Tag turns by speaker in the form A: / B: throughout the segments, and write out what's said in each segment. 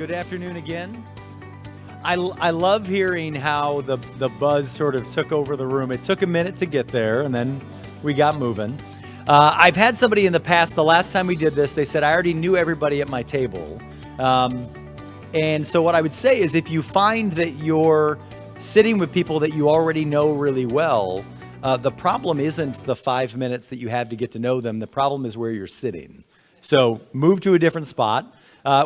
A: Good afternoon again. I love hearing how the buzz sort of took over the room. It took a minute to get there, and then we got moving. I've had somebody in the past, the last time we did this, they said, I already knew everybody at my table. And so what I would say is if you find that you're sitting with people that you already know really well, the problem isn't the 5 minutes that you have to get to know them. The problem is where you're sitting. So move to a different spot.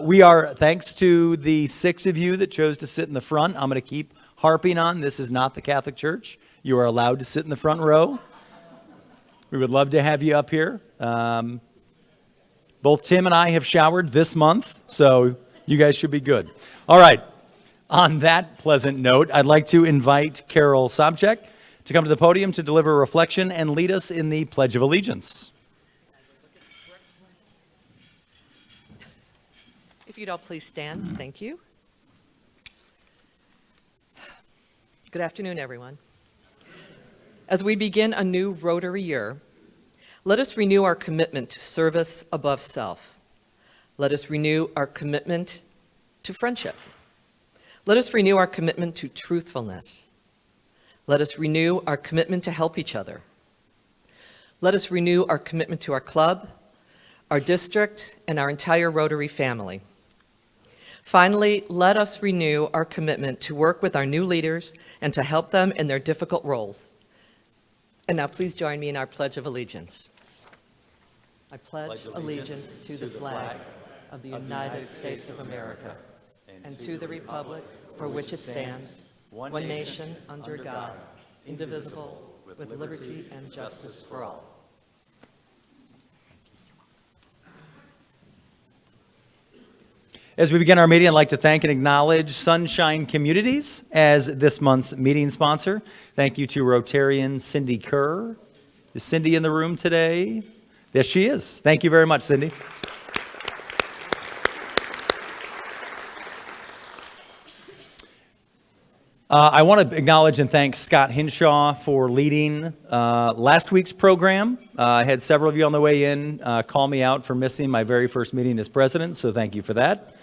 A: We are, thanks to the 6 of you that chose to sit in the front, I'm going to keep harping on, this is not the Catholic Church. You are allowed to sit in the front row. We would love to have you up here. Both Tim and I have showered this month, so you guys should be good. All right, on that pleasant note, I'd like to invite Carol Sobczak to come to the podium to deliver a reflection and lead us in the Pledge of Allegiance.
B: If you'd all please stand, thank you. Good afternoon, everyone. As we begin a new Rotary year, let us renew our commitment to service above self. Let us renew our commitment to friendship. Let us renew our commitment to truthfulness. Let us renew our commitment to help each other. Let us renew our commitment to our club, our district, and our entire Rotary family. Finally, let us renew our commitment to work with our new leaders and to help them in their difficult roles. And now please join me in our Pledge of Allegiance. I pledge allegiance to the flag of the United States of America and to the republic for which it stands, one nation under God, indivisible, with liberty and justice for all.
A: As we begin our meeting, I'd like to thank and acknowledge Sunshine Communities as this month's meeting sponsor. Thank you to Rotarian Cindy Kerr. Is Cindy in the room today? Yes, she is. Thank you very much, Cindy. I want to acknowledge and thank Scott Hinshaw for leading last week's program. I had several of you on the way in call me out for missing my very first meeting as president, so thank you for that.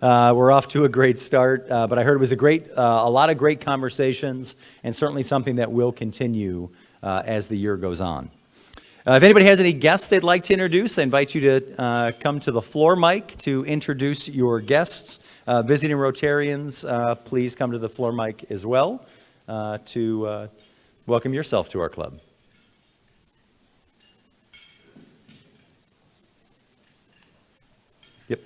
A: We're off to a great start, but I heard it was a lot of great conversations, and certainly something that will continue as the year goes on. If anybody has any guests they'd like to introduce, I invite you to come to the floor mic to introduce your guests. Visiting Rotarians, please come to the floor mic as well to welcome yourself to our club. Yep.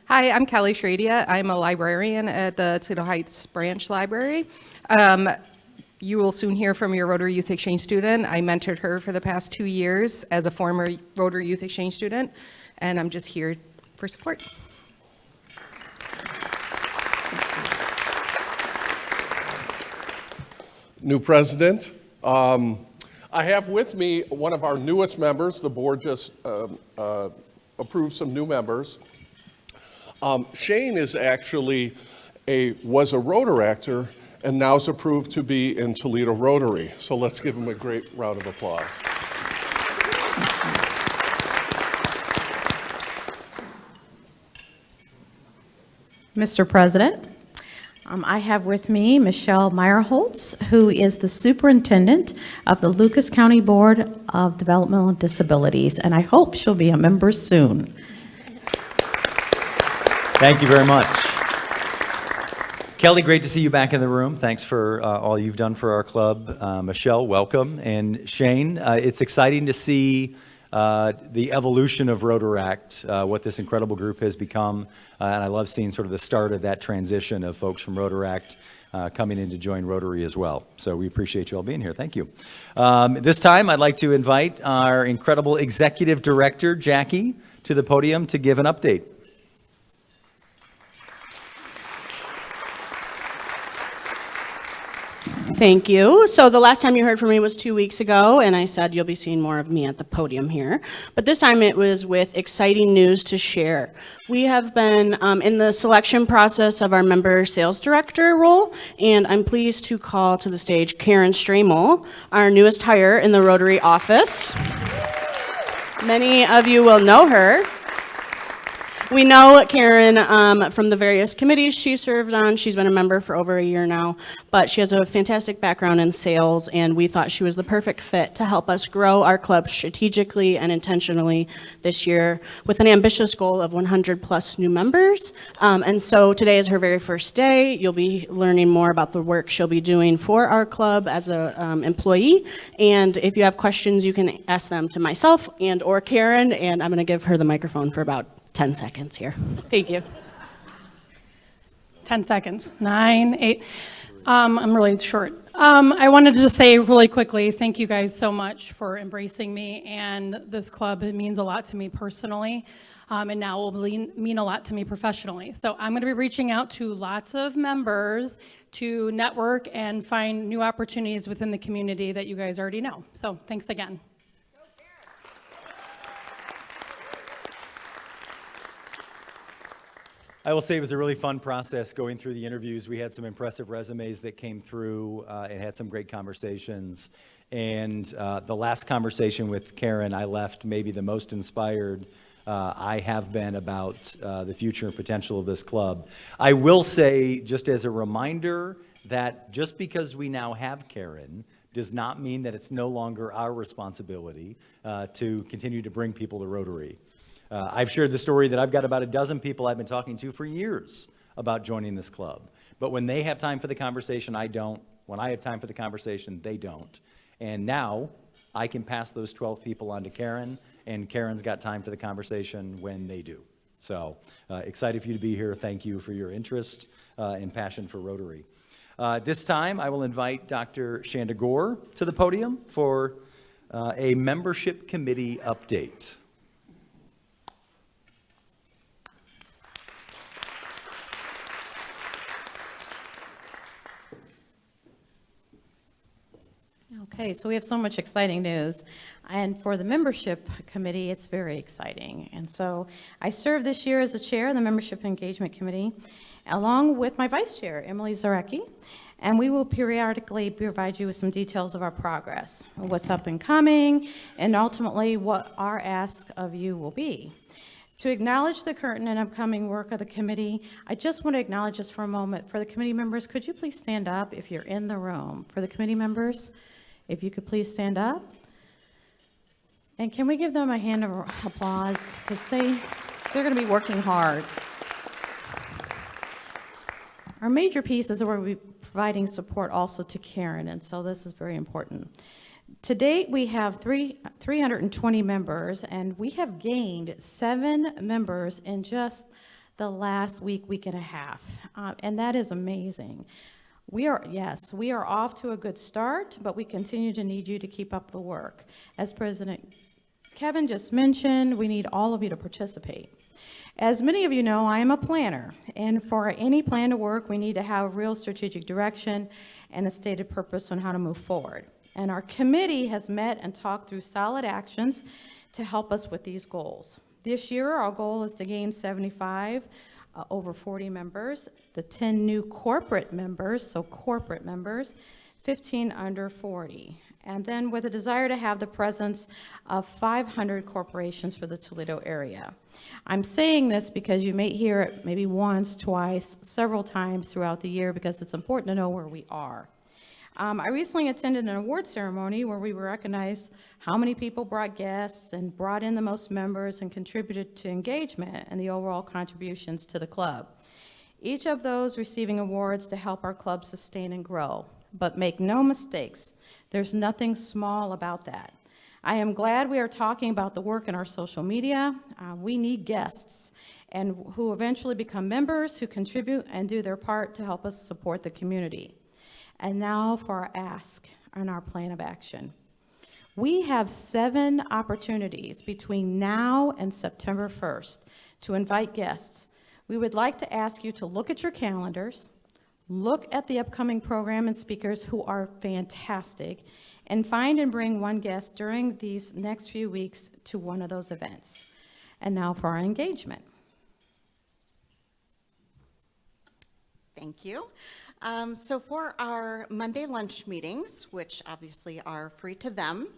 C: Hi, I'm Kelly Schradia. I'm a librarian at the Toledo Heights Branch Library. You will soon hear from your Rotary Youth Exchange student. I mentored her for the past 2 years as a former Rotary Youth Exchange student, and I'm just here for support.
D: New president. I have with me one of our newest members. The board just approved some new members. Shane is actually was a Rotaractor and now is approved to be in Toledo Rotary. So let's give him a great round of applause.
E: Mr. President, I have with me Michelle Meyerholtz, who is the superintendent of the Lucas County Board of Developmental Disabilities, and I hope she'll be a member soon.
A: Thank you very much. Kelly, great to see you back in the room. Thanks for all you've done for our club. Michelle, welcome. And Shane, it's exciting to see the evolution of Rotaract, what this incredible group has become. And I love seeing sort of the start of that transition of folks from Rotaract coming in to join Rotary as well. So we appreciate you all being here. Thank you. This time, I'd like to invite our incredible executive director, Jackie, to the podium to give an update.
F: Thank you. So the last time you heard from me was 2 weeks ago, and I said you'll be seeing more of me at the podium here. But this time it was with exciting news to share. We have been in the selection process of our member sales director role, and I'm pleased to call to the stage Karen Stramel, our newest hire in the Rotary office. Many of you will know her. We know Karen from the various committees she served on. She's been a member for over a year now, but she has a fantastic background in sales, and we thought she was the perfect fit to help us grow our club strategically and intentionally this year with an ambitious goal of 100 plus new members. And so today is her very first day. You'll be learning more about the work she'll be doing for our club as an employee. And if you have questions, you can ask them to myself and or Karen, and I'm going to give her the microphone for about 10 seconds here. Thank you.
G: 10 seconds. 9, 8. I'm really short. I wanted to just say really quickly, thank you guys so much for embracing me and this club. It means a lot to me personally, and now will mean a lot to me professionally. So I'm going to be reaching out to lots of members to network and find new opportunities within the community that you guys already know. So thanks again.
A: I will say it was a really fun process going through the interviews. We had some impressive resumes that came through and had some great conversations. And the last conversation with Karen, I left maybe the most inspired I have been about the future and potential of this club. I will say, just as a reminder, that just because we now have Karen does not mean that it's no longer our responsibility to continue to bring people to Rotary. I've shared the story that I've got about a dozen people I've been talking to for years about joining this club. But when they have time for the conversation, I don't. When I have time for the conversation, they don't. And now I can pass those 12 people on to Karen, and Karen's got time for the conversation when they do. So excited for you to be here. Thank you for your interest and passion for Rotary. This time, I will invite Dr. Shanda Gore to the podium for a membership committee update.
E: Okay, so we have so much exciting news. And for the membership committee, it's very exciting. And so I serve this year as the chair of the Membership Engagement Committee, along with my vice chair, Emily Zarecki. And we will periodically provide you with some details of our progress, what's up and coming, and ultimately what our ask of you will be. To acknowledge the current and upcoming work of the committee, I just want to acknowledge this for a moment. For the committee members, could you please stand up if you're in the room? For the committee members, if you could please stand up. And can we give them a hand of applause? Because they're going to be working hard. Our major piece is where we're providing support also to Karen, and so this is very important. To date, we have 320 members, and we have gained 7 members in just the last week and a half, and that is amazing. We are off to a good start, but we continue to need you to keep up the work. As President Kevin just mentioned, we need all of you to participate. As many of you know, I am a planner, and for any plan to work, we need to have real strategic direction and a stated purpose on how to move forward. And our committee has met and talked through solid actions to help us with these goals. This year, our goal is to gain 75 over 40 members, the 10 new corporate members, 15 under 40. And then with a desire to have the presence of 500 corporations for the Toledo area. I'm saying this because you may hear it maybe once, twice, several times throughout the year because it's important to know where we are. I recently attended an award ceremony where we recognized how many people brought guests and brought in the most members and contributed to engagement and the overall contributions to the club. Each of those receiving awards to help our club sustain and grow. But make no mistakes, there's nothing small about that. I am glad we are talking about the work in our social media. We need guests and who eventually become members, who contribute and do their part to help us support the community. And now for our ask and our plan of action. We have 7 opportunities between now and September 1st to invite guests. We would like to ask you to look at your calendars, look at the upcoming program and speakers who are fantastic, and find and bring one guest during these next few weeks to one of those events. And now for our engagement.
H: Thank you. So for our Monday lunch meetings, which obviously are free to them,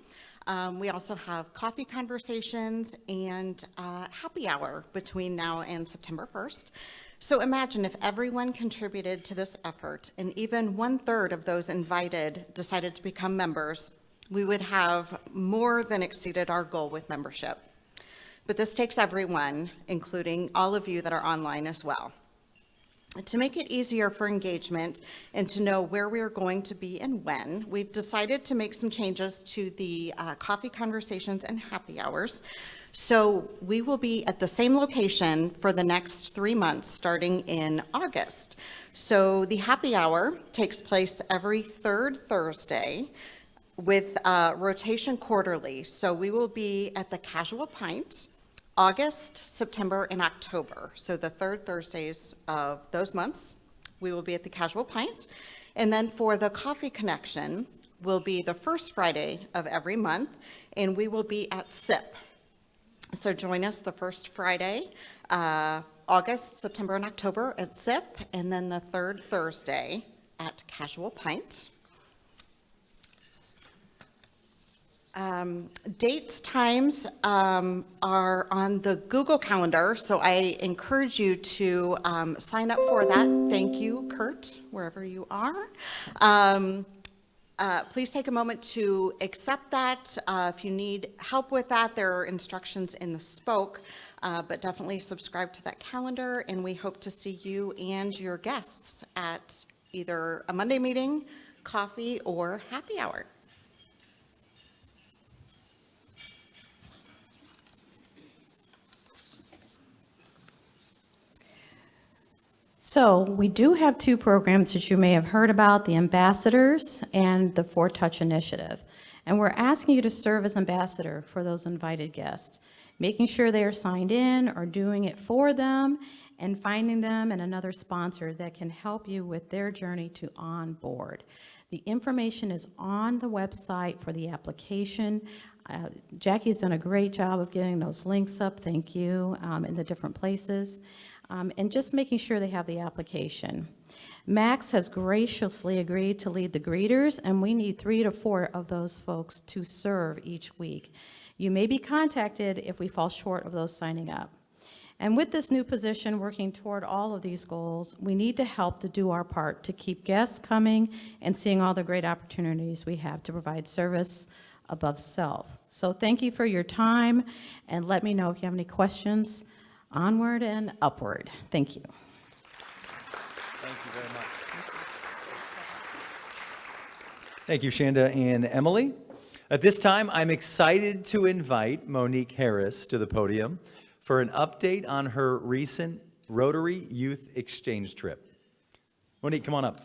H: We also have coffee conversations and happy hour between now and September 1st. So imagine if everyone contributed to this effort and even 1/3 of those invited decided to become members, we would have more than exceeded our goal with membership. But this takes everyone, including all of you that are online as well. To make it easier for engagement and to know where we are going to be and when, we've decided to make some changes to the coffee conversations and happy hours. So we will be at the same location for the next 3 months, starting in August. So the happy hour takes place every third Thursday with rotation quarterly. So we will be at the Casual Pint, August, September, and October. So the third Thursdays of those months, we will be at the Casual Pint. And then for the Coffee Connection, will be the first Friday of every month, and we will be at SIP. So join us the first Friday, August, September, and October at SIP, and then the third Thursday at Casual Pint. Dates, times are on the Google Calendar, so I encourage you to sign up for that. Thank you, Kurt, wherever you are. Please take a moment to accept that. If you need help with that, there are instructions in the spoke, but definitely subscribe to that calendar, and we hope to see you and your guests at either a Monday meeting, coffee, or happy hour.
E: So we do have two programs that you may have heard about, the Ambassadors and the 4Touch Initiative. And we're asking you to serve as ambassador for those invited guests, making sure they are signed in or doing it for them and finding them and another sponsor that can help you with their journey to on board. The information is on the website for the application. Jackie's done a great job of getting those links up, thank you, in the different places. And just making sure they have the application. Max has graciously agreed to lead the greeters, and we need 3 to 4 of those folks to serve each week. You may be contacted if we fall short of those signing up. And with this new position, working toward all of these goals, we need to help to do our part to keep guests coming and seeing all the great opportunities we have to provide service above self. So thank you for your time, and let me know if you have any questions. Onward and upward. Thank you.
A: Thank you very much. Thank you, Shanda and Emily. At this time, I'm excited to invite Monique Harris to the podium for an update on her recent Rotary Youth Exchange trip. Monique, come on up.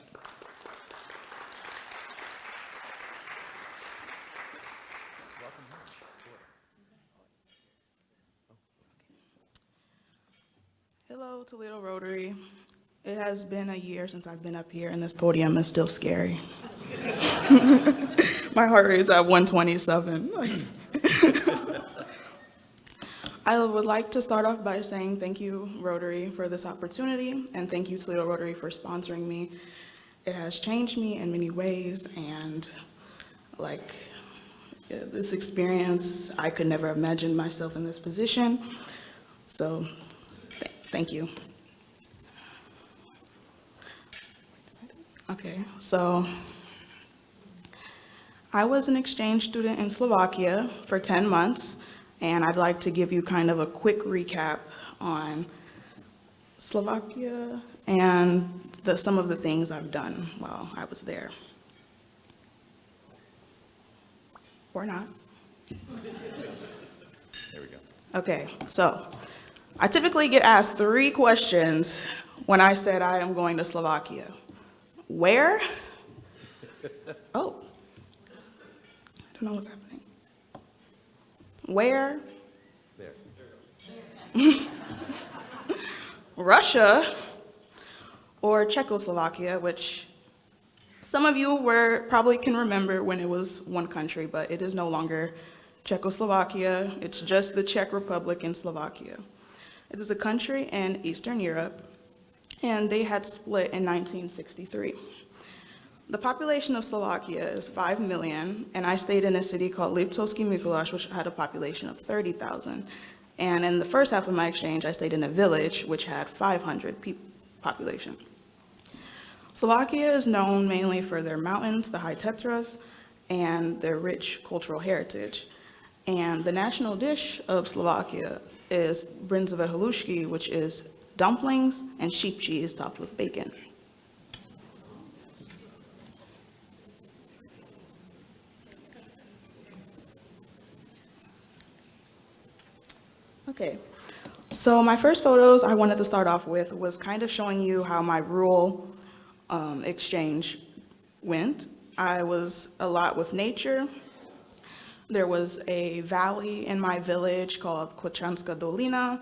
I: Hello, Toledo Rotary. It has been a year since I've been up here, and this podium is still scary. My heart rate is at 127. I would like to start off by saying thank you, Rotary, for this opportunity, and thank you, Toledo Rotary, for sponsoring me. It has changed me in many ways, and this experience, I could never imagine myself in this position. So thank you. Okay, so I was an exchange student in Slovakia for 10 months, and I'd like to give you kind of a quick recap on Slovakia and some of the things I've done while I was there. Or not.
A: There we go.
I: Okay, so I typically get asked 3 questions when I said I am going to Slovakia. Where? Oh, I don't know what's happening. Where? There. Russia or Czechoslovakia, which some of you probably can remember when it was one country, but it is no longer Czechoslovakia. It's just the Czech Republic and Slovakia. It is a country in Eastern Europe, and they had split in 1963. The population of Slovakia is 5 million, and I stayed in a city called Liptovský Mikuláš, which had a population of 30,000. And in the first half of my exchange, I stayed in a village which had 500 population. Slovakia is known mainly for their mountains, the high Tatras, and their rich cultural heritage. And the national dish of Slovakia is brinzové halušky, which is dumplings and sheep cheese topped with bacon. Okay, so my first photos I wanted to start off with was kind of showing you how my rural exchange went. I was a lot with nature. There was a valley in my village called Kochanska Dolina.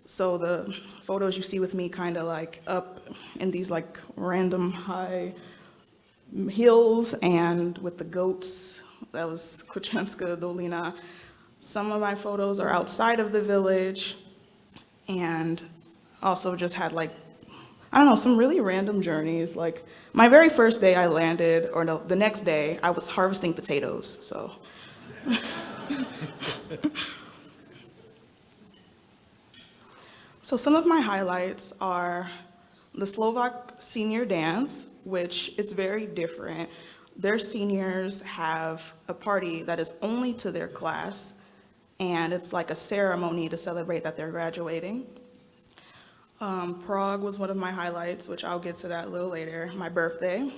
I: So the photos you see with me kind of like up in these like random high hills and with the goats, that was Kochanska Dolina. Some of my photos are outside of the village and also just had like, I don't know, some really random journeys. Like my very first day I landed, or no, the next day I was harvesting potatoes, so. So some of my highlights are the Slovak senior dance, which it's very different. Their seniors have a party that is only to their class, and it's like a ceremony to celebrate that they're graduating. Prague was one of my highlights, which I'll get to that a little later. My birthday.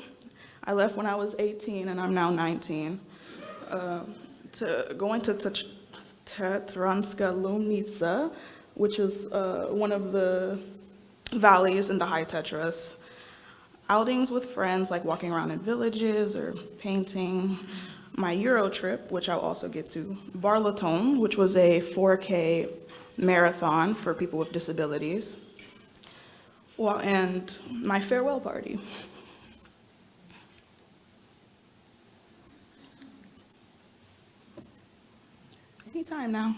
I: I left when I was 18 and I'm now 19. Going to Tatranska Lomnica, which is one of the valleys in the high Tatras. Outings with friends, like walking around in villages or painting. My Euro trip, which I'll also get to. Barlaton, which was a 4K marathon for people with disabilities. Well, and my farewell party. Anytime now.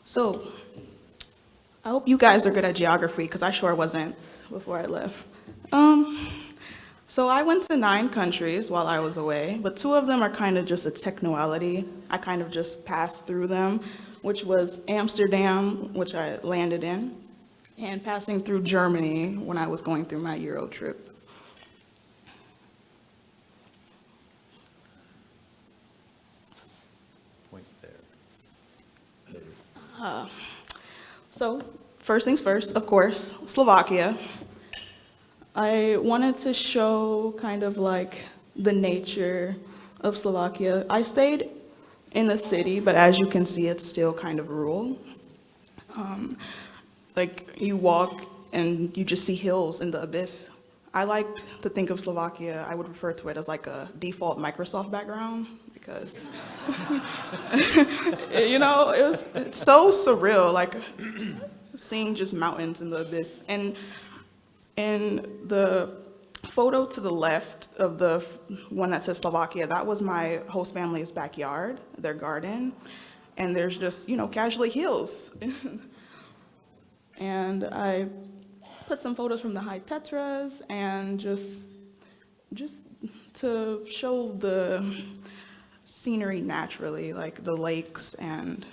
I: So, I hope you guys are good at geography, because I sure wasn't before I left. So I went to 9 countries while I was away, but 2 of them are kind of just a technicality. I kind of just passed through them, which was Amsterdam, which I landed in, and passing through Germany when I was going through my Euro trip.
A: Point there.
I: So first things first, of course, Slovakia. I wanted to show kind of like the nature of Slovakia. I stayed in the city, but as you can see, it's still kind of rural. Like you walk and you just see hills in the abyss. I like to think of Slovakia, I would refer to it as like a default Microsoft background because, you know, it's so surreal, like seeing just mountains in the abyss. And the photo to the left of the one that says Slovakia, that was my host family's backyard, their garden. And there's just, you know, casually hills. And I put some photos from the high Tatras and just to show the scenery naturally, like the lakes and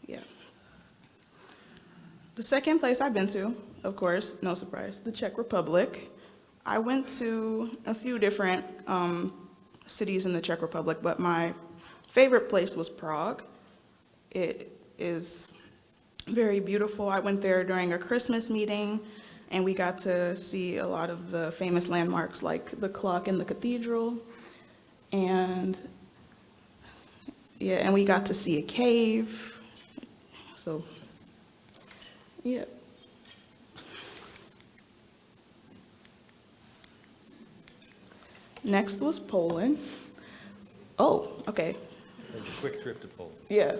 I: yeah. The second place I've been to, of course, no surprise, the Czech Republic. I went to a few different cities in the Czech Republic, but my favorite place was Prague. It is very beautiful. I went there during a Christmas meeting, and we got to see a lot of the famous landmarks like the clock in the cathedral, and yeah, and we got to see a cave. So, yeah. Next was Poland. Oh, okay.
A: It was a quick trip to Poland.
I: Yeah.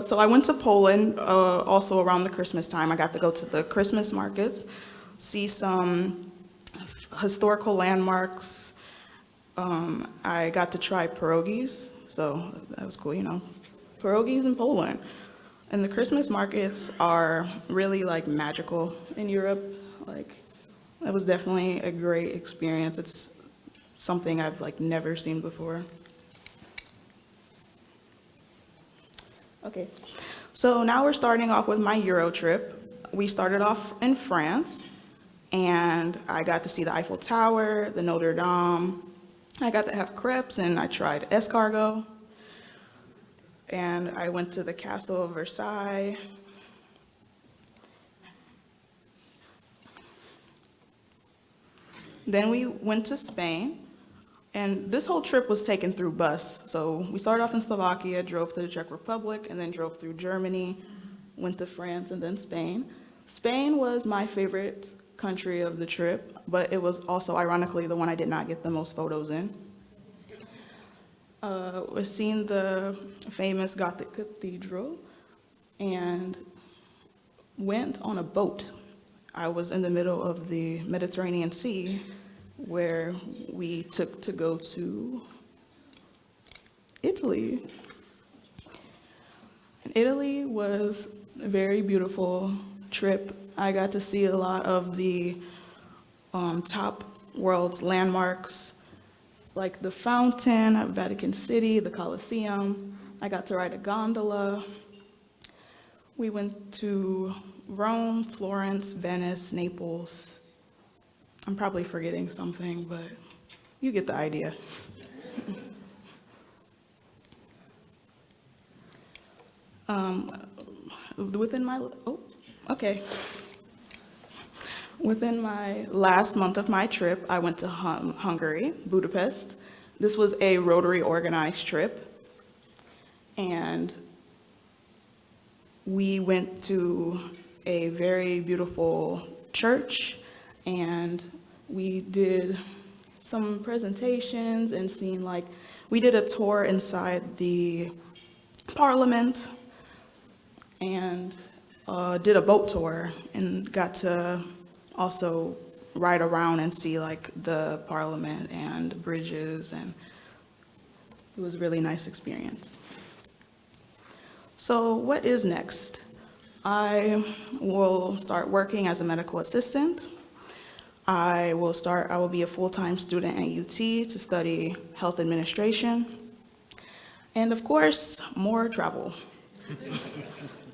I: So I went to Poland also around the Christmas time. I got to go to the Christmas markets, see some historical landmarks. I got to try pierogies, so that was cool, you know. Pierogies in Poland. And the Christmas markets are really like magical in Europe. Like That was definitely a great experience. It's something I've like never seen before. Okay, so now we're starting off with my Euro trip. We started off in France, and I got to see the Eiffel Tower, the Notre Dame. I got to have crepes, and I tried escargot. And I went to the Castle of Versailles. Then we went to Spain. And this whole trip was taken through bus. So we started off in Slovakia, drove to the Czech Republic, and then drove through Germany, went to France, and then Spain. Spain was my favorite country of the trip, but it was also, ironically, the one I did not get the most photos in. We've seen the famous Gothic cathedral and went on a boat. I was in the middle of the Mediterranean Sea, where we took to go to Italy. And Italy was a very beautiful trip. I got to see a lot of the top world's landmarks, like the fountain at Vatican City, the Colosseum. I got to ride a gondola. We went to Rome, Florence, Venice, Naples. I'm probably forgetting something, but you get the idea. Within my last month of my trip, I went to Hungary, Budapest. This was a Rotary organized trip, and we went to a very beautiful church, and we did some presentations and we did a tour inside the parliament and did a boat tour and got to also ride around and see like the parliament and bridges, and it was a really nice experience. So what is next? I will start working as a medical assistant. I will be a full-time student at UT to study health administration. And of course, more travel.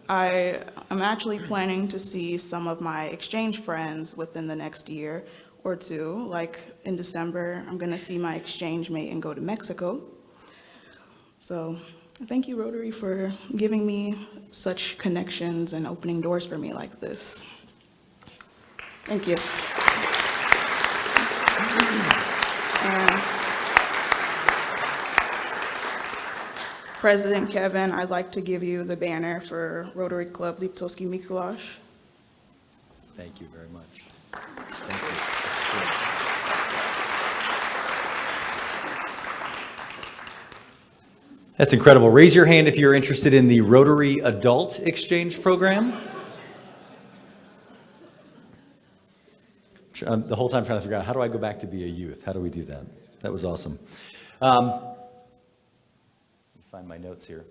I: I am actually planning to see some of my exchange friends within the next year or two. Like in December, I'm gonna see my exchange mate and go to Mexico. So thank you, Rotary, for giving me such connections and opening doors for me like this. Thank you. President Kevin, I'd like to give you the banner for Rotary Club Liptovský Mikuláš.
A: Thank you very much. Thank you. That's incredible. Raise your hand if you're interested in the Rotary Adult Exchange Program. The whole time trying to figure out, how do I go back to be a youth? How do we do that? That was awesome. Let me find my notes here.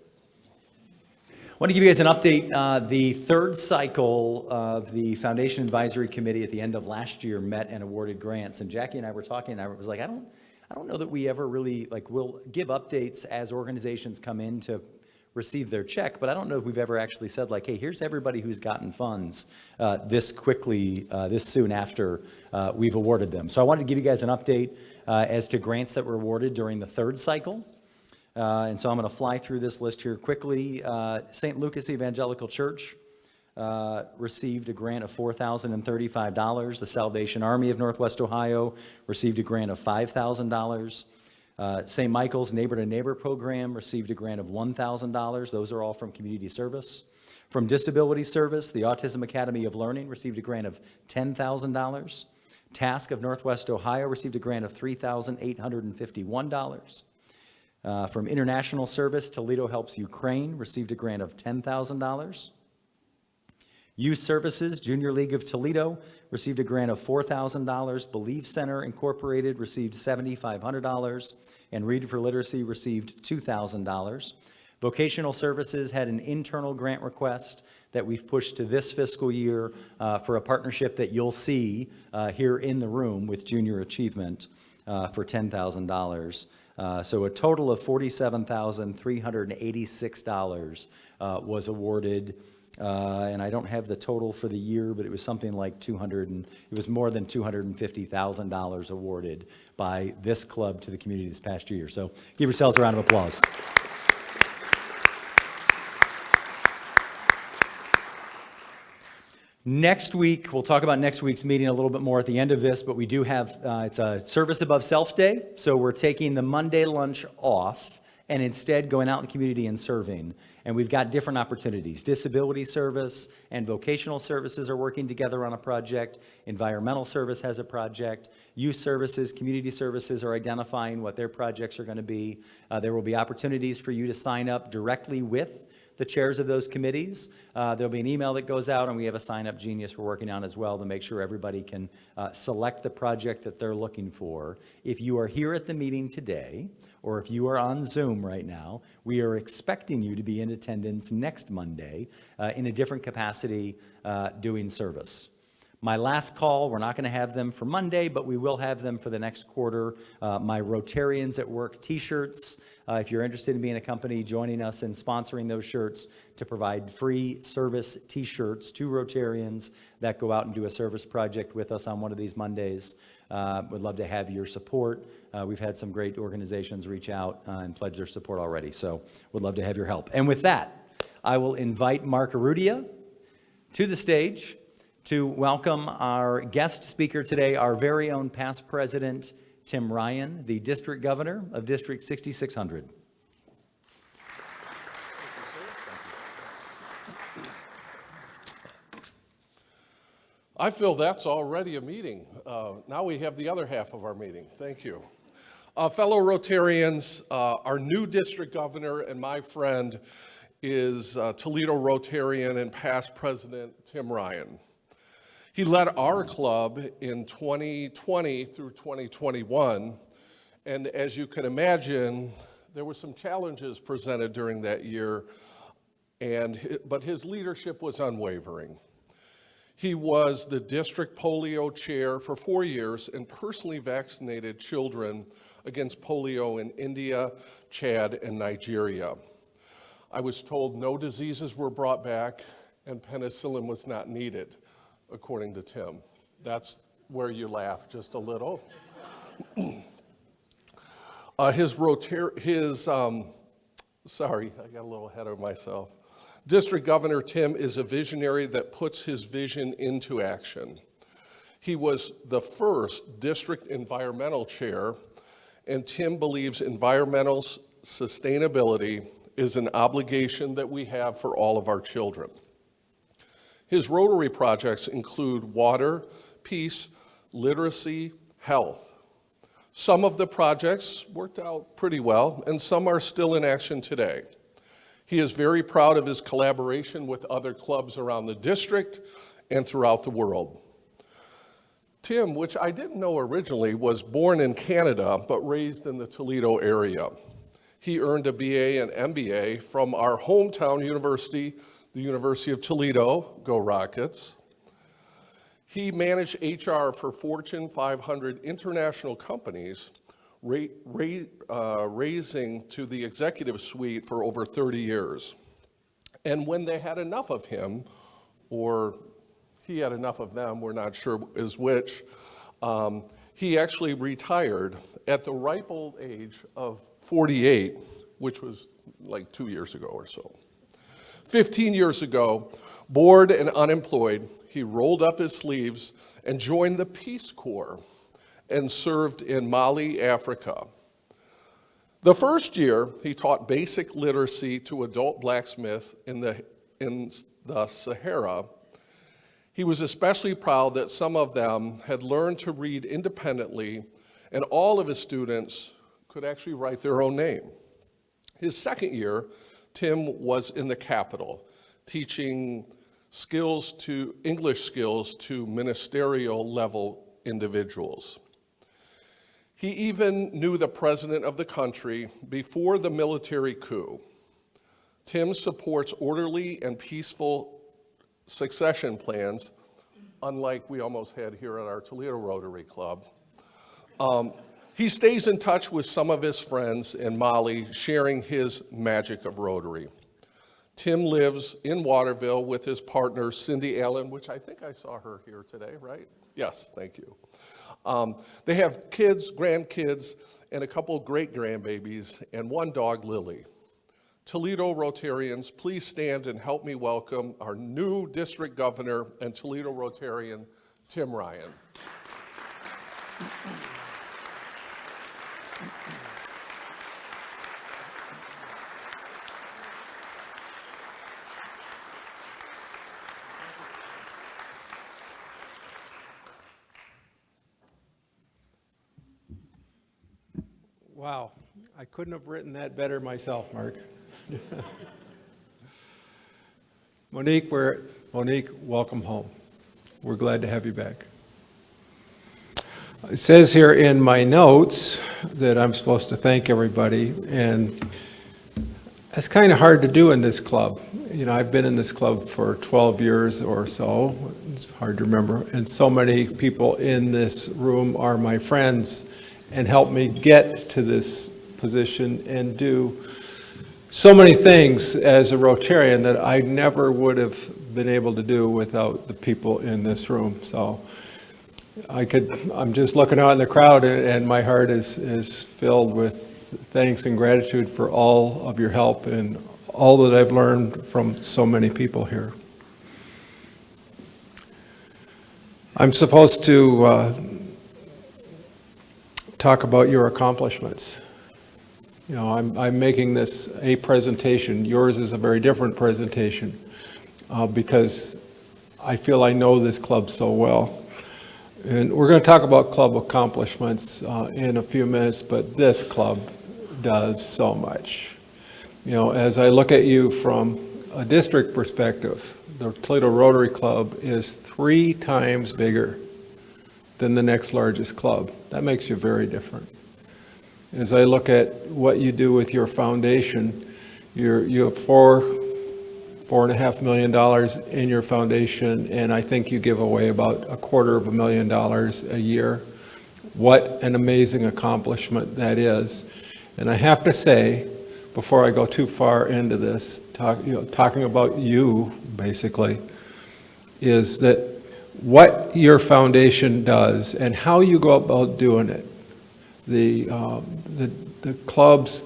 A: I want to give you guys an update. The third cycle of the Foundation Advisory Committee at the end of last year met and awarded grants. And Jackie and I were talking, and I was like, I don't know that we ever really, we'll give updates as organizations come in to receive their check, but I don't know if we've ever actually said hey, here's everybody who's gotten funds this quickly, this soon after we've awarded them. So I wanted to give you guys an update as to grants that were awarded during the third cycle. And so I'm going to fly through this list here quickly. St. Lucas Evangelical Church received a grant of $4,035. The Salvation Army of Northwest Ohio received a grant of $5,000. St. Michael's Neighbor to Neighbor program received a grant of $1,000. Those are all from community service. From Disability Service, the Autism Academy of Learning received a grant of $10,000. Task of Northwest Ohio received a grant of $3,851. From International Service, Toledo Helps Ukraine received a grant of $10,000. Youth Services, Junior League of Toledo received a grant of $4,000. Believe Center Incorporated received $7,500. And Read for Literacy received $2,000. Vocational Services had an internal grant request that we've pushed to this fiscal year for a partnership that you'll see here in the room with Junior Achievement for $10,000. So a total of $47,386 was awarded, and I don't have the total for the year, but it was something like it was more than $250,000 awarded by this club to the community this past year. So give yourselves a round of applause. Next week, we'll talk about next week's meeting a little bit more at the end of this, but we do have, it's a Service Above Self Day, so we're taking the Monday lunch off and instead going out in the community and serving. And we've got different opportunities. Disability service and vocational services are working together on a project. Environmental service has a project. Youth services, community services are identifying what their projects are going to be. There will be opportunities for you to sign up directly with the chairs of those committees. There'll be an email that goes out, and we have a sign-up genius we're working on as well to make sure everybody can select the project that they're looking for. If you are here at the meeting today, or if you are on Zoom right now, we are expecting you to be in attendance next Monday in a different capacity doing service. My last call, we're not going to have them for Monday, but we will have them for the next quarter. My Rotarians at Work t-shirts. If you're interested in being a company, joining us and sponsoring those shirts to provide free service t-shirts to Rotarians that go out and do a service project with us on one of these Mondays. Would love to have your support. We've had some great organizations reach out and pledge their support already, so would love to have your help. And with that, I will invite Mark Arudia to the stage to welcome our guest speaker today, our very own past president, Tim Ryan, the district governor of District 6600.
D: I feel that's already a meeting. Now we have the other half of our meeting. Thank you. Fellow Rotarians, our new district governor and my friend is Toledo Rotarian and past president Tim Ryan. He led our club in 2020 through 2021, and as you can imagine, there were some challenges presented during that year, but his leadership was unwavering. He was the district polio chair for 4 years and personally vaccinated children against polio in India, Chad, and Nigeria. I was told no diseases were brought back and penicillin was not needed, according to Tim. That's where you laugh just a little. Sorry, I got a little ahead of myself. District Governor Tim is a visionary that puts his vision into action. He was the first district environmental chair, and Tim believes environmental sustainability is an obligation that we have for all of our children. His Rotary projects include water, peace, literacy, health. Some of the projects worked out pretty well, and some are still in action today. He is very proud of his collaboration with other clubs around the district and throughout the world. Tim, which I didn't know originally, was born in Canada, but raised in the Toledo area. He earned a BA and MBA from our hometown university, the University of Toledo, go Rockets. He managed HR for Fortune 500 international companies, raising to the executive suite for over 30 years. And when they had enough of him, or he had enough of them, we're not sure is which, he actually retired at the ripe old age of 48, which was like 2 years ago or so. 15 years ago, bored and unemployed, he rolled up his sleeves and joined the Peace Corps and served in Mali, Africa. The first year, he taught basic literacy to adult blacksmiths in the Sahara. He was especially proud that some of them had learned to read independently, and all of his students could actually write their own name. His second year, Tim was in the capital, teaching English skills to ministerial level individuals. He even knew the president of the country before the military coup. Tim supports orderly and peaceful succession plans, unlike we almost had here at our Toledo Rotary Club. He stays in touch with some of his friends and Molly, sharing his magic of Rotary. Tim lives in Waterville with his partner, Cindy Allen, which I think I saw her here today, right? Yes, thank you. They have kids, grandkids, and a couple great-grandbabies, and one dog, Lily. Toledo Rotarians, please stand and help me welcome our new district governor and Toledo Rotarian, Tim Ryan.
J: Wow, I couldn't have written that better myself, Mark. Monique, welcome home. We're glad to have you back. It says here in my notes that I'm supposed to thank everybody, and that's kind of hard to do in this club. You know, I've been in this club for 12 years or so. It's hard to remember. And so many people in this room are my friends and help me get to this position and do so many things as a Rotarian that I never would have been able to do without the people in this room. So I'm just looking out in the crowd, and my heart is filled with thanks and gratitude for all of your help and all that I've learned from so many people here. I'm supposed to talk about your accomplishments. You know, I'm making this a presentation. Yours is a very different presentation because I feel I know this club so well. And we're going to talk about club accomplishments in a few minutes, but this club does so much. You know, as I look at you from a district perspective, the Toledo Rotary Club is 3 times bigger than the next largest club. That makes you very different. As I look at what you do with your foundation, you have $4.5 million in your foundation, and I think you give away about $250,000 a year. What an amazing accomplishment that is. And I have to say, before I go too far into this, talking about you, basically, is that what your foundation does and how you go about doing it. The club's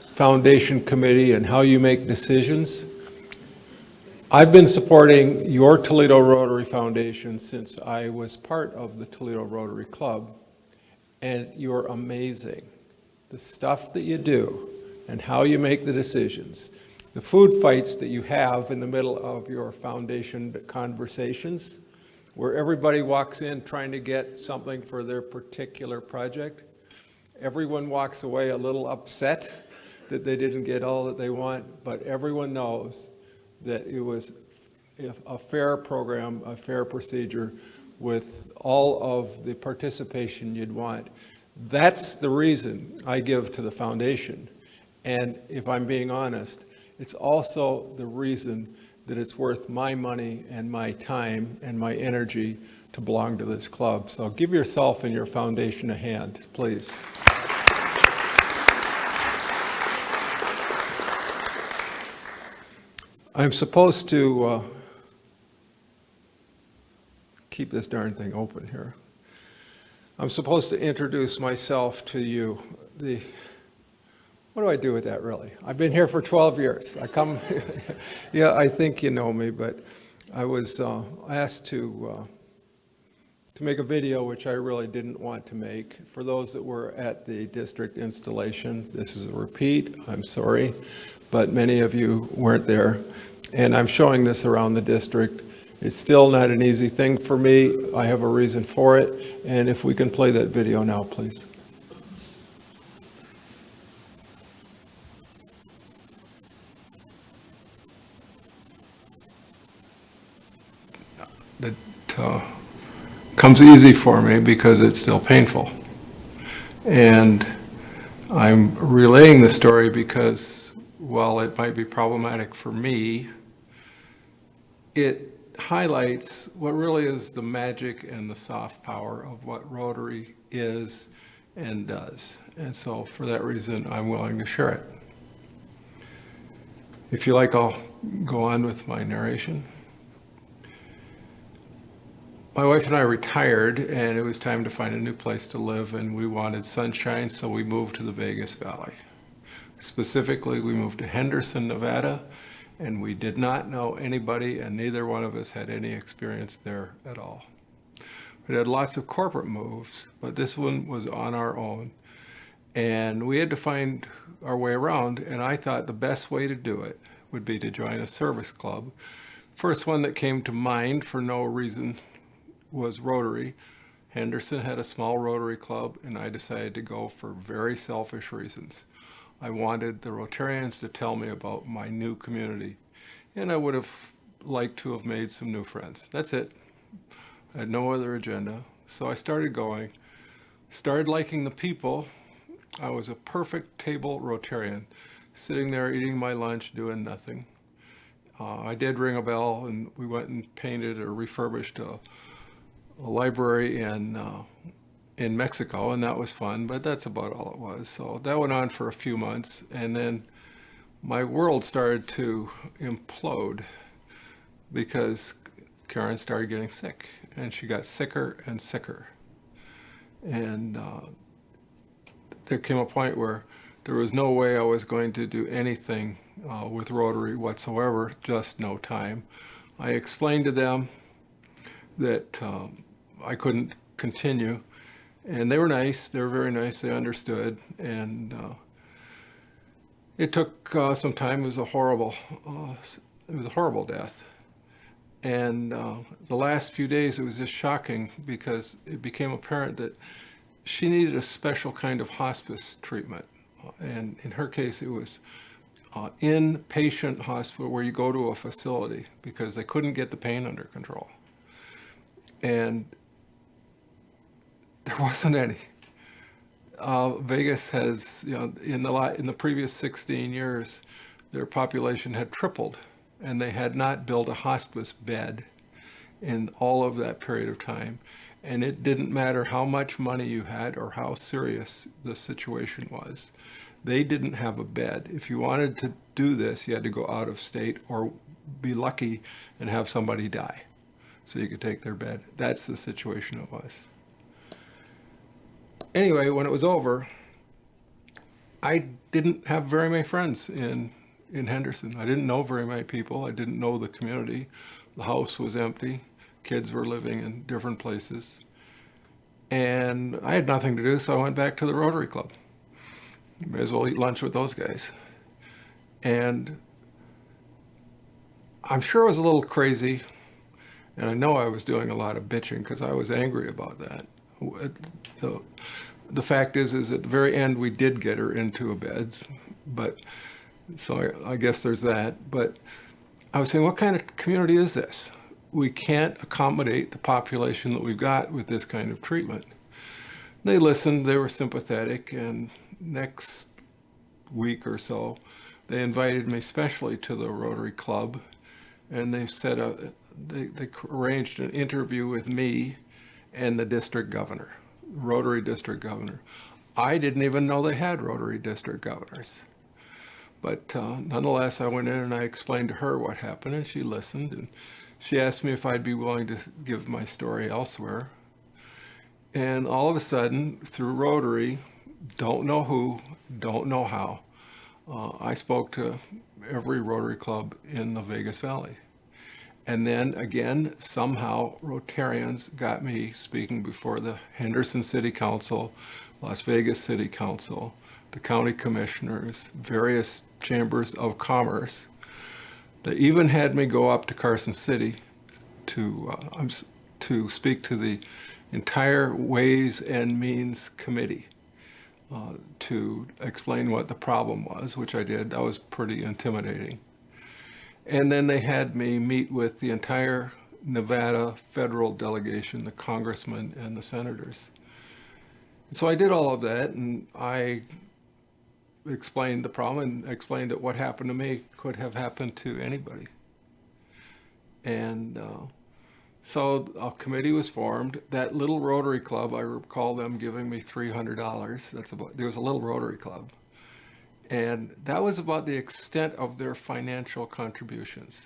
J: foundation committee and how you make decisions. I've been supporting your Toledo Rotary Foundation since I was part of the Toledo Rotary Club, and you're amazing. The stuff that you do and how you make the decisions, the food fights that you have in the middle of your foundation conversations, where everybody walks in trying to get something for their particular project. Everyone walks away a little upset that they didn't get all that they want, but everyone knows that it was a fair program, a fair procedure with all of the participation you'd want. That's the reason I give to the foundation. And if I'm being honest, it's also the reason that it's worth my money and my time and my energy to belong to this club. So give yourself and your foundation a hand, please. I'm supposed to keep this darn thing open here. I'm supposed to introduce myself to you. What do I do with that, really? I've been here for 12 years. Yeah, I think you know me, but I was asked to make a video, which I really didn't want to make. For those that were at the district installation, this is a repeat, I'm sorry, but many of you weren't there. And I'm showing this around the district. It's still not an easy thing for me. I have a reason for it. And if we can play that video now, please. It comes easy for me because it's still painful. And I'm relaying the story because while it might be problematic for me, it highlights what really is the magic and the soft power of what Rotary is and does. And so for that reason, I'm willing to share it. If you like, I'll go on with my narration. My wife and I retired, and it was time to find a new place to live, and we wanted sunshine, so we moved to the Vegas Valley. Specifically, we moved to Henderson, Nevada, and we did not know anybody, and neither one of us had any experience there at all. We had lots of corporate moves, but this one was on our own, and we had to find our way around, and I thought the best way to do it would be to join a service club. First one that came to mind for no reason was Rotary. Henderson had a small Rotary club, and I decided to go for very selfish reasons. I wanted the Rotarians to tell me about my new community, and I would have liked to have made some new friends. That's it. I had no other agenda. So I started going, started liking the people. I was a perfect table Rotarian, sitting there eating my lunch, doing nothing. I did ring a bell, and we went and painted or refurbished a library in Mexico, and that was fun, but that's about all it was. So that went on for a few months, and then my world started to implode because Karen started getting sick, and she got sicker and sicker. And there came a point where there was no way I was going to do anything with Rotary whatsoever, just no time. I explained to them that I couldn't continue, and they were nice. They were very nice. They understood, and it took some time. It was a horrible death. And the last few days, it was just shocking because it became apparent that she needed a special kind of hospice treatment. And in her case, it was inpatient hospital where you go to a facility because they couldn't get the pain under control. And there wasn't any. Vegas has, in the previous 16 years, their population had tripled, and they had not built a hospice bed in all of that period of time. And it didn't matter how much money you had or how serious the situation was. They didn't have a bed. If you wanted to do this, you had to go out of state or be lucky and have somebody die so you could take their bed. That's the situation it was. Anyway, when it was over, I didn't have very many friends in Henderson. I didn't know very many people. I didn't know the community. The house was empty. Kids were living in different places. And I had nothing to do, so I went back to the Rotary Club. May as well eat lunch with those guys. And I'm sure I was a little crazy, and I know I was doing a lot of bitching because I was angry about that. The fact is at the very end we did get her into a bed, but so I guess there's that. But I was saying, what kind of community is this? We can't accommodate the population that we've got with this kind of treatment. They listened, they were sympathetic, and next week or so, they invited me specially to the Rotary Club, and they they arranged an interview with me and the district governor, Rotary district governor. I didn't even know they had Rotary district governors. But nonetheless, I went in and I explained to her what happened, and she listened, and she asked me if I'd be willing to give my story elsewhere. And all of a sudden, through Rotary, don't know who, don't know how, I spoke to every Rotary club in the Vegas Valley. And then again, somehow Rotarians got me speaking before the Henderson City Council, Las Vegas City Council, the county commissioners, various chambers of commerce. They even had me go up to Carson City to speak to the entire Ways and Means Committee to explain what the problem was, which I did. That was pretty intimidating. And then they had me meet with the entire Nevada federal delegation, the congressmen and the senators. So I did all of that, and I explained the problem and explained that what happened to me could have happened to anybody. And so a committee was formed. That little Rotary Club, I recall them giving me $300. There was a little Rotary Club. And that was about the extent of their financial contributions.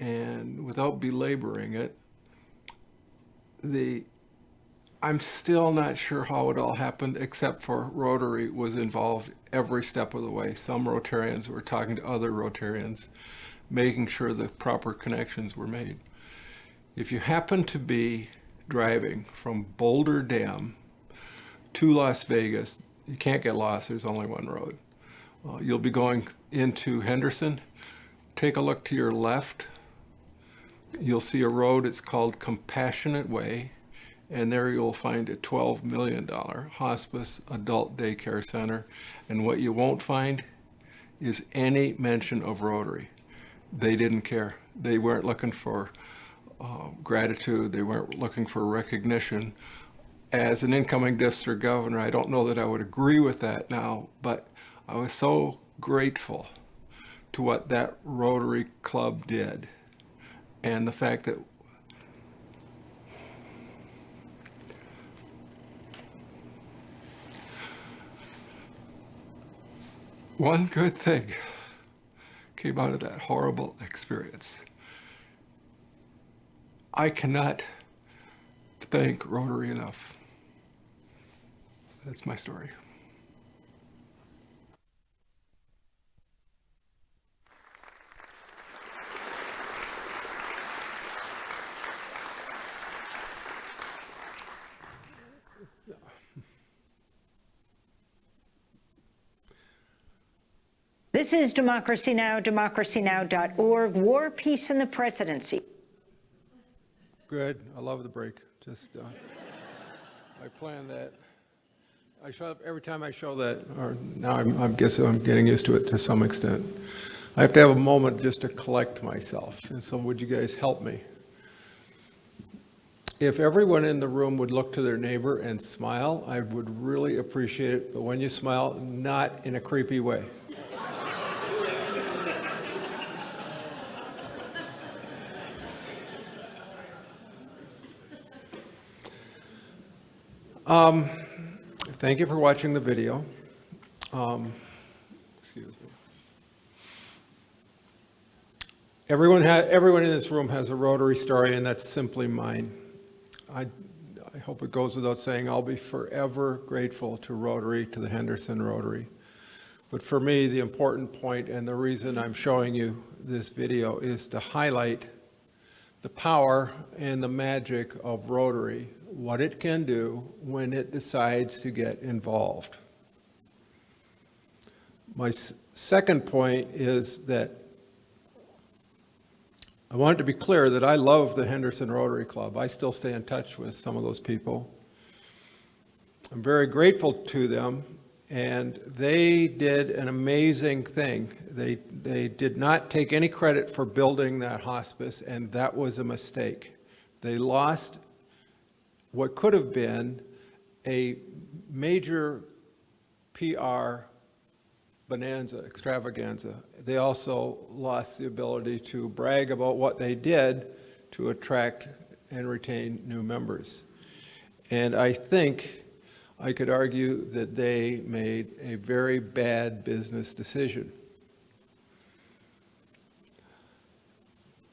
J: And without belaboring it, I'm still not sure how it all happened, except for Rotary was involved every step of the way. Some Rotarians were talking to other Rotarians, making sure the proper connections were made. If you happen to be driving from Boulder Dam to Las Vegas, you can't get lost, there's only one road. You'll be going into Henderson. Take a look to your left. You'll see a road, it's called Compassionate Way, and there you'll find a $12 million hospice adult daycare center. And what you won't find is any mention of Rotary. They didn't care. They weren't looking for gratitude. They weren't looking for recognition. As an incoming district governor, I don't know that I would agree with that now, but I was so grateful to what that Rotary Club did. And the fact that one good thing came out of that horrible experience. I cannot thank Rotary enough. That's my story.
K: This is Democracy Now!, democracynow.org, War, Peace, and the Presidency.
J: Good. I love the break. Just, I plan that. Every time I show that, or now I guess I'm getting used to it to some extent. I have to have a moment just to collect myself. And so would you guys help me? If everyone in the room would look to their neighbor and smile, I would really appreciate it. But when you smile, not in a creepy way. Thank you for watching the video. Excuse me. Everyone in this room has a Rotary story, and that's simply mine. I hope it goes without saying, I'll be forever grateful to Rotary, to the Henderson Rotary. But for me, the important point and the reason I'm showing you this video is to highlight the power and the magic of Rotary, what it can do when it decides to get involved. My second point is that I want it to be clear that I love the Henderson Rotary Club. I still stay in touch with some of those people. I'm very grateful to them, and they did an amazing thing. They did not take any credit for building that hospice, and that was a mistake. They lost what could have been a major PR bonanza, extravaganza. They also lost the ability to brag about what they did to attract and retain new members. And I think I could argue that they made a very bad business decision.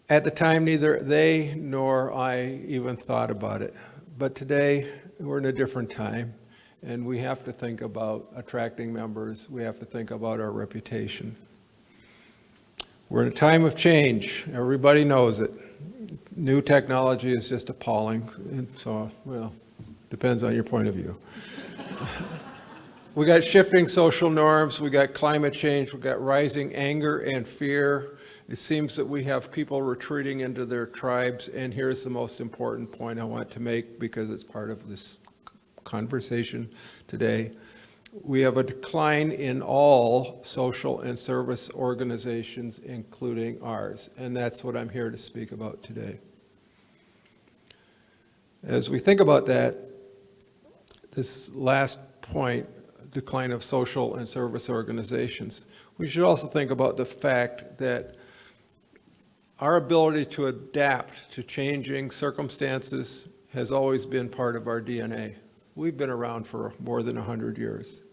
J: At the time, neither they nor I even thought about it. But today, we're in a different time, and we have to think about attracting members. We have to think about our reputation. We're in a time of change. Everybody knows it. New technology is just appalling. And so, well, depends on your point of view. We got shifting social norms. We got climate change. We got rising anger and fear. It seems that we have people retreating into their tribes, and here's the most important point I want to make because it's part of this conversation today. We have a decline in all social and service organizations, including ours, and that's what I'm here to speak about today. As we think about that, this last point, decline of social and service organizations, we should also think about the fact that Our ability to adapt to changing circumstances has always been part of our DNA. We've been around for more than 100 years.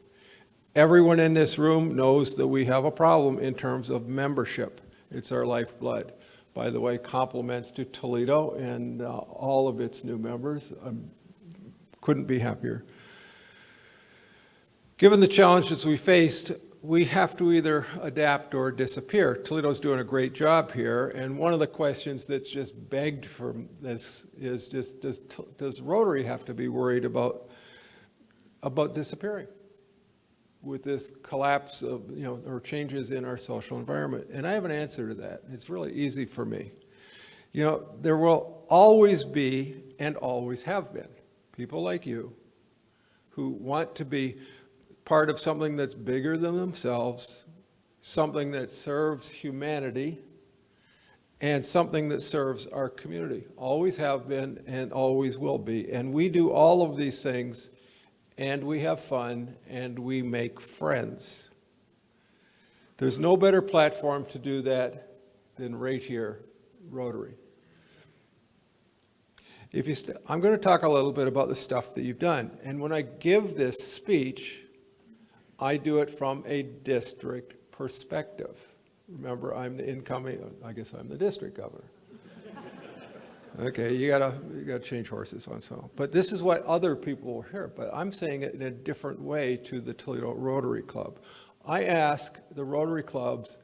J: Everyone in this room knows that we have a problem in terms of membership. It's our lifeblood. By the way, compliments to Toledo and all of its new members. Couldn't be happier. Given the challenges we faced, we have to either adapt or disappear. Toledo's doing a great job here, and one of the questions that's just begged from this is just, does Rotary have to be worried about disappearing with this collapse of, or changes in our social environment? And I have an answer to that. It's really easy for me. There will always be and always have been people like you who want to be part of something that's bigger than themselves, something that serves humanity, and something that serves our community. Always have been and always will be. And we do all of these things, and we have fun, and we make friends. There's no better platform to do that than right here, Rotary. I'm going to talk a little bit about the stuff that you've done. And when I give this speech, I do it from a district perspective. Remember, I'm the incoming, I guess I'm the district governor. Okay, you gotta change horses once in a while. But this is what other people will hear, but I'm saying it in a different way to the Toledo Rotary Club. I ask the Rotary clubs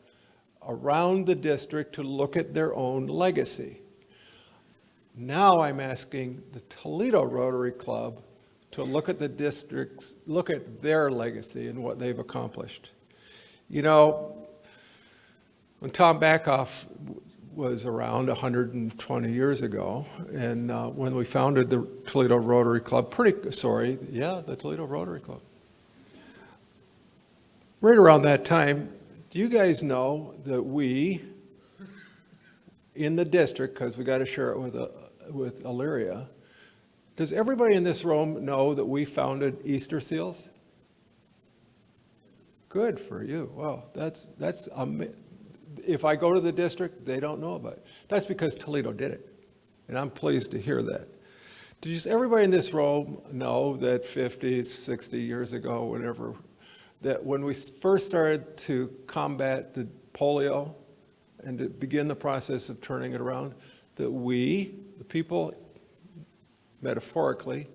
J: around the district to look at their own legacy. Now I'm asking the Toledo Rotary Club to look at the districts, look at their legacy and what they've accomplished. When Tom Backoff was around 120 years ago, and when we founded the Toledo Rotary Club, the Toledo Rotary Club. Right around that time, do you guys know that we, in the district, because we got to share it with Elyria, does everybody in this room know that we founded Easter Seals? Good for you. Well, that's if I go to the district, they don't know about it. That's because Toledo did it, and I'm pleased to hear that. Does everybody in this room know that 50, 60 years ago, whenever, that when we first started to combat the polio and to begin the process of turning it around, that we, the people, metaphorically,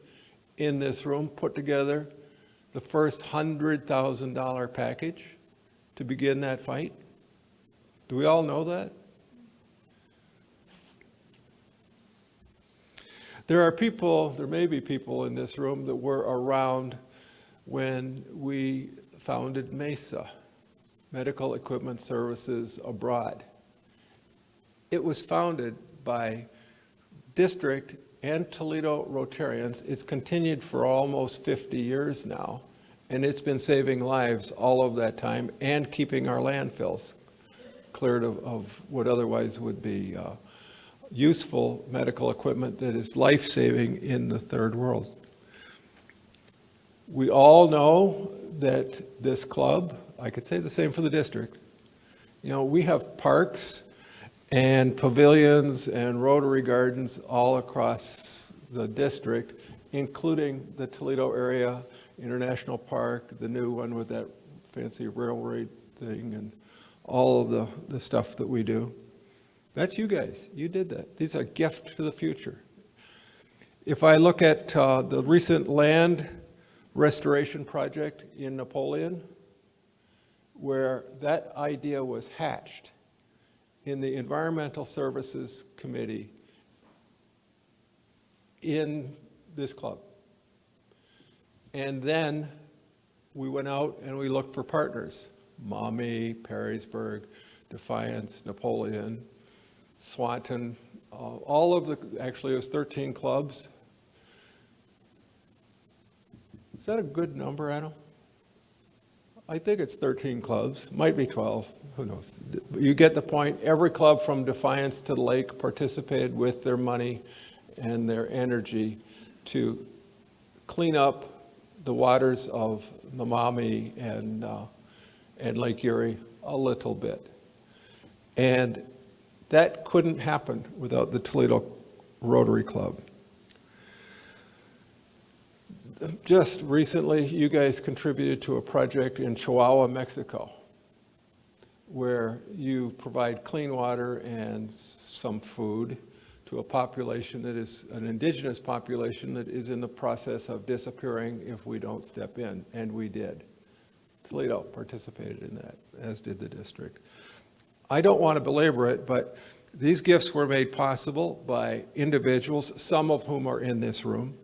J: in this room, put together the first $100,000 package to begin that fight? Do we all know that? There may be people in this room that were around when we founded MESA, Medical Equipment Services Abroad. It was founded by district and Toledo Rotarians. It's continued for almost 50 years now, and it's been saving lives all of that time and keeping our landfills cleared of what otherwise would be useful medical equipment that is life-saving in the third world. We all know that this club, I could say the same for the district, we have parks and pavilions and Rotary gardens all across the district, including the Toledo area International Park, the new one with that fancy railroad thing, and all of the stuff that we do. That's you guys. You did that. These are a gift to the future. If I look at the recent land restoration project in Napoleon, where that idea was hatched in the Environmental Services Committee in this club. And then we went out and we looked for partners. Maumee, Perrysburg, Defiance, Napoleon, Swanton, actually it was 13 clubs. Is that a good number, Adam? I think it's 13 clubs, might be 12, who knows. You get the point. Every club from Defiance to the Lake participated with their money and their energy to clean up the waters of the Maumee and Lake Erie a little bit. And That couldn't happen without the Toledo Rotary Club. Just recently, you guys contributed to a project in Chihuahua, Mexico, where you provide clean water and some food to a population that is an indigenous population that is in the process of disappearing if we don't step in, and we did. Toledo participated in that, as did the district. I don't want to belabor it, but these gifts were made possible by individuals, some of whom are in this room,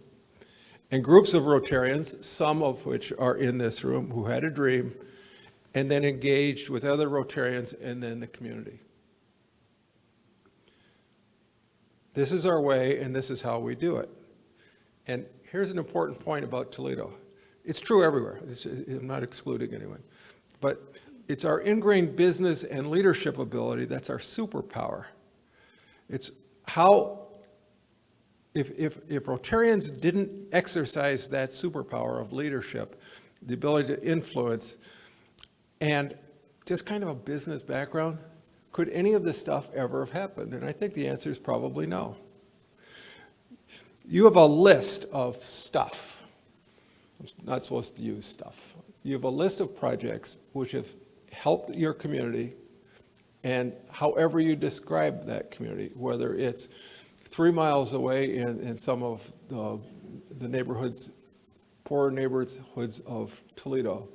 J: and groups of Rotarians, some of which are in this room, who had a dream and then engaged with other Rotarians and then the community. This is our way, and this is how we do it. And here's an important point about Toledo. It's true everywhere. I'm not excluding anyone. But it's our ingrained business and leadership ability that's our superpower. It's how, if Rotarians didn't exercise that superpower of leadership, the ability to influence, and just kind of a business background, could any of this stuff ever have happened? And I think the answer is probably no. You have a list of stuff. I'm not supposed to use stuff. You have a list of projects which have helped your community, and however you describe that community, whether it's 3 miles away in some of the neighborhoods, poorer neighborhoods of Toledo,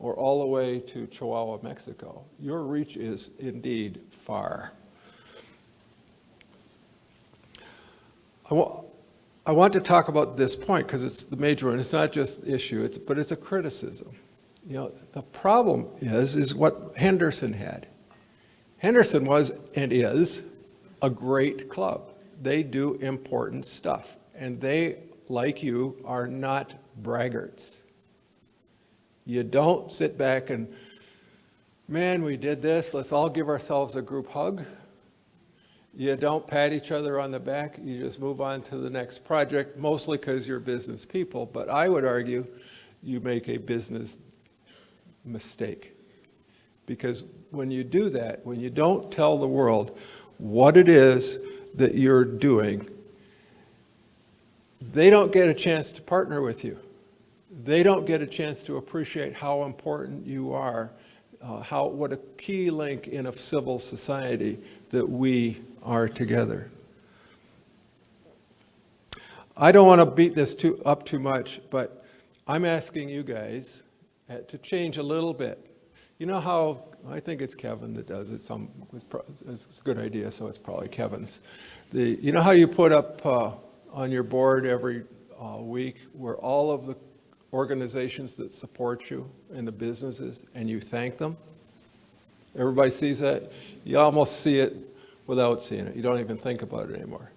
J: or all the way to Chihuahua, Mexico. Your reach is indeed far. I want to talk about this point because it's the major one. It's not just issue, but it's a criticism. You know, the problem is what Henderson had. Henderson was and is a great club. They do important stuff, and they, like you, are not braggarts. You don't sit back and, man, we did this, let's all give ourselves a group hug. You don't pat each other on the back, you just move on to the next project, mostly because you're business people. But I would argue you make a business mistake. Because when you do that, when you don't tell the world what it is that you're doing, they don't get a chance to partner with you. They don't get a chance to appreciate how important you are, what a key link in a civil society that we are together. I don't want to beat this up too much, but I'm asking you guys to change a little bit. You know how, I think it's Kevin that does it, it's a good idea, so it's probably Kevin's. You know how you put up on your board every week where all of the organizations that support you and the businesses, and you thank them? Everybody sees that? You almost see it without seeing it. You don't even think about it anymore.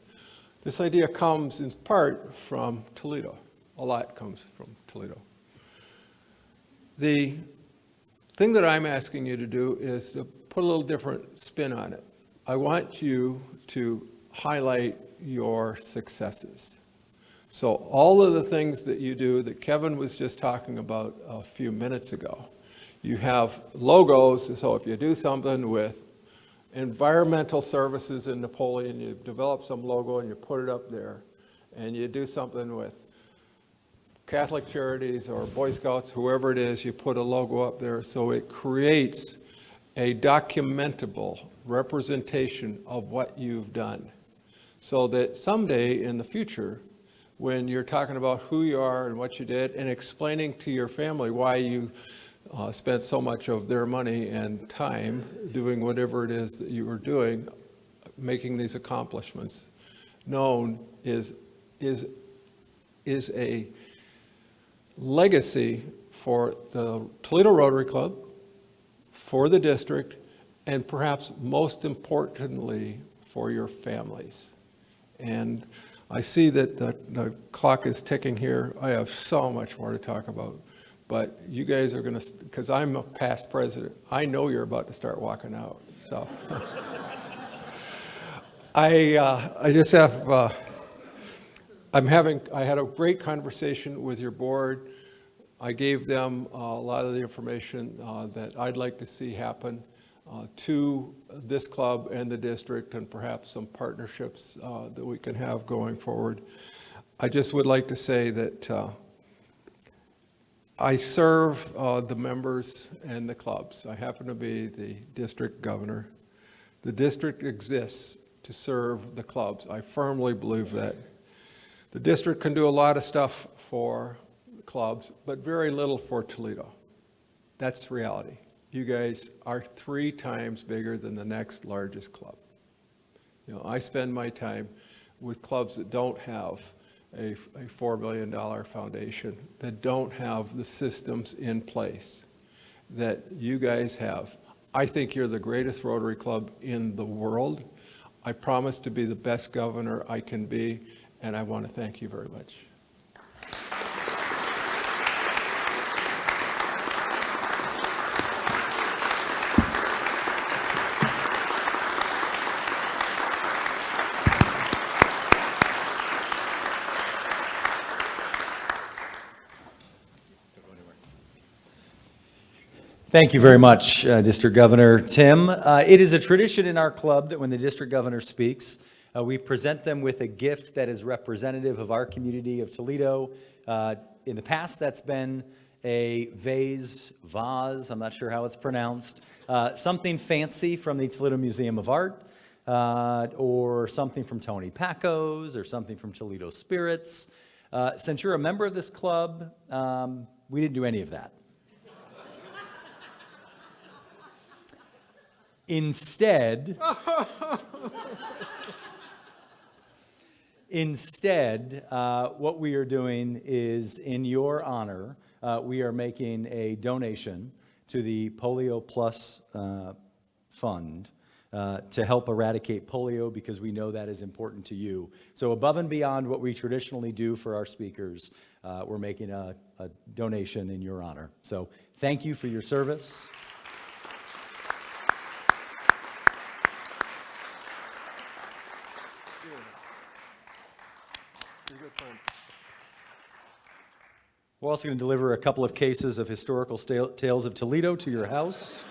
J: This idea comes in part from Toledo. A lot comes from Toledo. The thing that I'm asking you to do is to put a little different spin on it. I want you to highlight your successes. So all of the things that you do that Kevin was just talking about a few minutes ago, you have logos. So if you do something with environmental services in Napoleon, you develop some logo and you put it up there, and you do something with Catholic Charities or Boy Scouts, whoever it is, you put a logo up there, so it creates a documentable representation of what you've done, so that someday in the future, when you're talking about who you are and what you did and explaining to your family why you spent so much of their money and time doing whatever it is that you were doing, making these accomplishments known, is a legacy for the Toledo Rotary Club, for the district, and perhaps most importantly for your families. And I see that the clock is ticking here. I have so much more to talk about, but you guys are going to, because I'm a past president, I know you're about to start walking out. So I just have, I had a great conversation with your board. I gave them a lot of the information that I'd like to see happen. to this club and the district, and perhaps some partnerships that we can have going forward. I just would like to say that I serve the members and the clubs. I happen to be the district governor. The district exists to serve the clubs. I firmly believe that. The district can do a lot of stuff for the clubs, but very little for Toledo. That's reality. You guys are 3 times bigger than the next largest club. You know, I spend my time with clubs that don't have a $4 million foundation, that don't have the systems in place that you guys have. I think you're the greatest Rotary Club in the world. I promise to be the best governor I can be, and I want to thank you very much.
A: Thank you very much, District Governor Tim. It is a tradition in our club that when the District Governor speaks, we present them with a gift that is representative of our community of Toledo. In the past, that's been a vase, I'm not sure how it's pronounced, something fancy from the Toledo Museum of Art, or something from Tony Pacco's, or something from Toledo Spirits. Since you're a member of this club, we didn't do any of that. Instead, what we are doing is, in your honor, we are making a donation to the Polio Plus Fund to help eradicate polio, because we know that is important to you. So above and beyond what we traditionally do for our speakers, we're making a donation in your honor. So thank you for your service. We're also going to deliver a couple of cases of historical tales of Toledo to your house.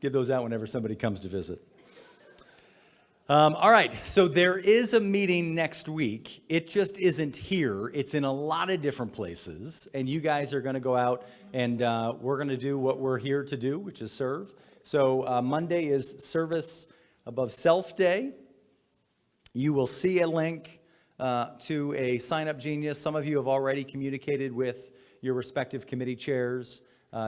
A: Give those out whenever somebody comes to visit. All right, so there is a meeting next week. It just isn't here. It's in a lot of different places, and you guys are going to go out and we're going to do what we're here to do, which is serve. So Monday is Service Above Self Day. You will see a link to a Sign Up Genius. Some of you have already communicated with your respective committee chairs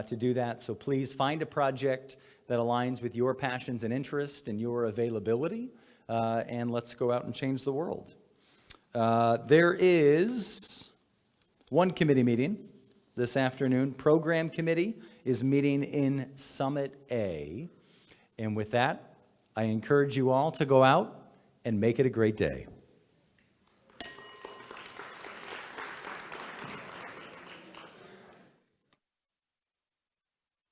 A: to do that. So please find a project that aligns with your passions and interests and your availability, and let's go out and change the world. There is one committee meeting this afternoon. Program Committee is meeting in Summit A. And with that, I encourage you all to go out and make it a great day.